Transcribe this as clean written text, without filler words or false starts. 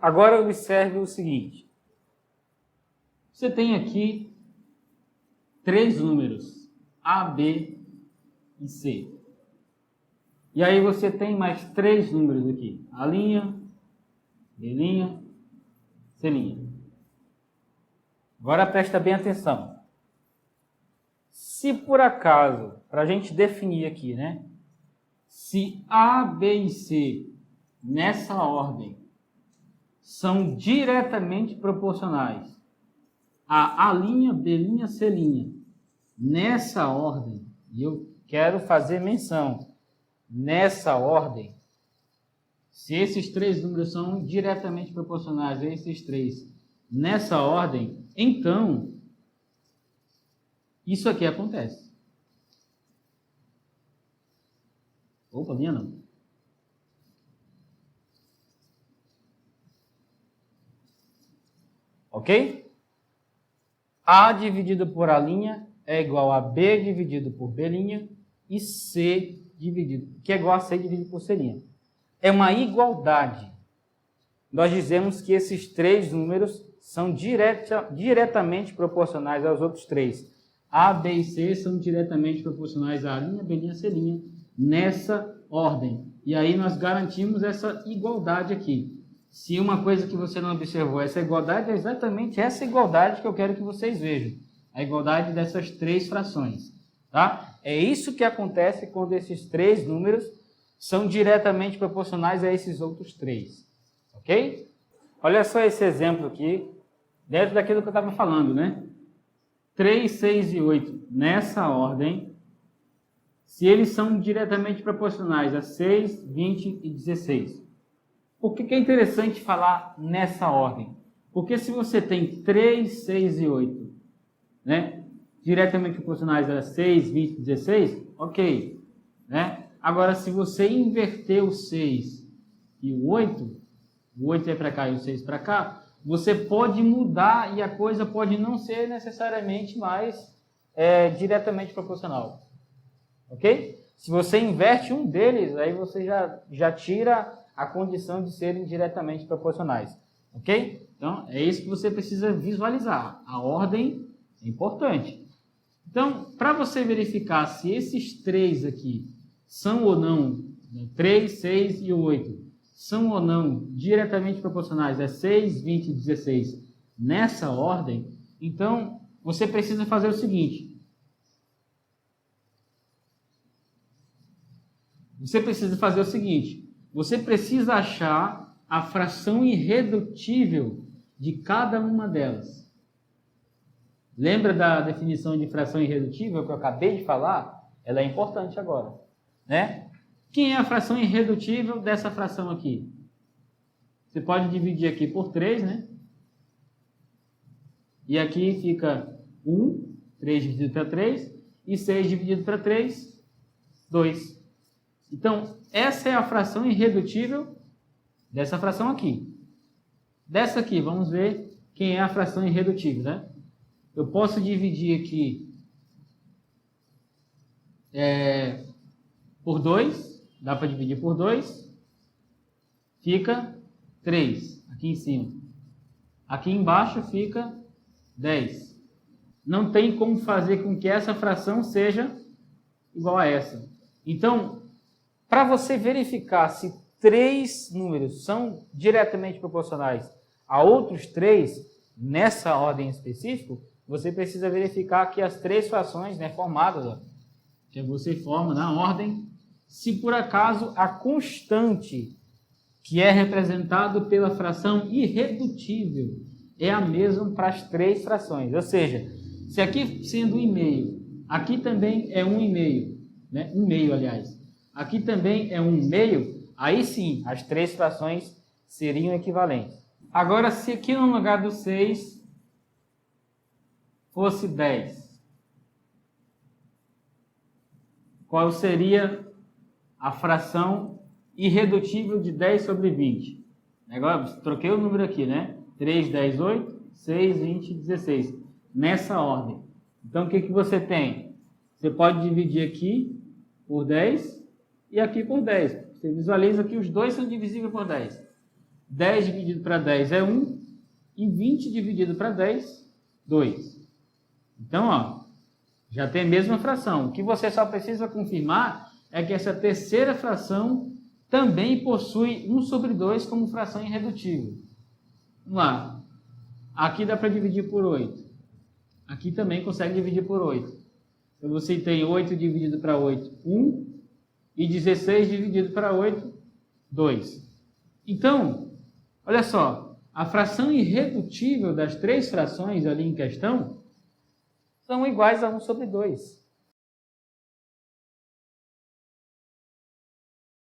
Agora observe o seguinte. Você tem aqui 3 números, A, B e C. E aí você tem mais 3 números aqui, A', B', C'. Agora presta bem atenção. Se por acaso, para a gente definir aqui, né? Se A, B e C, nessa ordem, são diretamente proporcionais a A', B', C', nessa ordem, e eu quero fazer menção, nessa ordem, se esses 3 números são diretamente proporcionais a esses 3, nessa ordem, então, isso aqui acontece. Opa, minha não. Ok? A dividido por A' é igual a B dividido por B' e C dividido, que é igual a C dividido por C'. É uma igualdade. Nós dizemos que esses 3 números são diretamente proporcionais aos outros 3. A, B e C são diretamente proporcionais a A', B', C', nessa ordem. E aí nós garantimos essa igualdade aqui. Se uma coisa que você não observou, essa igualdade é exatamente essa igualdade que eu quero que vocês vejam. A igualdade dessas 3 frações. Tá? É isso que acontece quando esses 3 números são diretamente proporcionais a esses outros 3. Ok? Olha só esse exemplo aqui, dentro daquilo que eu estava falando, né? 3, 6 e 8, nessa ordem, se eles são diretamente proporcionais a 6, 20 e 16. Por que é interessante falar nessa ordem? Porque se você tem 3, 6 e 8, né, diretamente proporcionais a 6, 20 e 16, ok. Né? Agora, se você inverter o 6 e o 8 é para cá e o 6 para cá, você pode mudar e a coisa pode não ser necessariamente mais diretamente proporcional. Ok? Se você inverte um deles, aí você já tira a condição de serem diretamente proporcionais. Ok? Então, é isso que você precisa visualizar. A ordem é importante. Então, para você verificar se esses 3 aqui são ou não, 3, 6 e 8, são ou não diretamente proporcionais a 6, 20 e 16 nessa ordem, então você precisa fazer o seguinte. Você precisa achar a fração irredutível de cada uma delas. Lembra da definição de fração irredutível que eu acabei de falar? Ela é importante agora, né? Quem é a fração irredutível dessa fração aqui? Você pode dividir aqui por 3, né? E aqui fica 1, 3 dividido para 3, e 6 dividido para 3, 2. Então, essa é a fração irredutível dessa fração aqui. Dessa aqui, vamos ver quem é a fração irredutível, né? Eu posso dividir aqui por 2, dá para dividir por 2, fica 3, aqui em cima. Aqui embaixo fica 10. Não tem como fazer com que essa fração seja igual a essa. Então, para você verificar se 3 números são diretamente proporcionais a outros 3, nessa ordem específica, você precisa verificar que as 3 frações, né, formadas, ó, que você forma na ordem, se por acaso a constante que é representado pela fração irredutível é a mesma para as 3 frações. Ou seja, se aqui sendo 1/2, aqui também é 1/2, né? 1/2, aliás. Aqui também é 1/2, aí sim, as 3 frações seriam equivalentes. Agora, se aqui no lugar do 6 fosse 10, qual seria a fração irredutível de 10 sobre 20? Agora, troquei o número aqui, né? 3, 10, 8, 6, 20, 16. Nessa ordem. Então, o que você tem? Você pode dividir aqui por 10 e aqui por 10. Você visualiza que os dois são divisíveis por 10. 10 dividido para 10 é 1, e 20 dividido para 10, 2. Então, ó, já tem a mesma fração. O que você só precisa confirmar é que essa terceira fração também possui 1 sobre 2 como fração irredutível. Vamos lá. Aqui dá para dividir por 8. Aqui também consegue dividir por 8. Então, você tem 8 dividido para 8, 1. E 16 dividido para 8, 2. Então, olha só. A fração irredutível das três frações ali em questão são iguais a 1 sobre 2.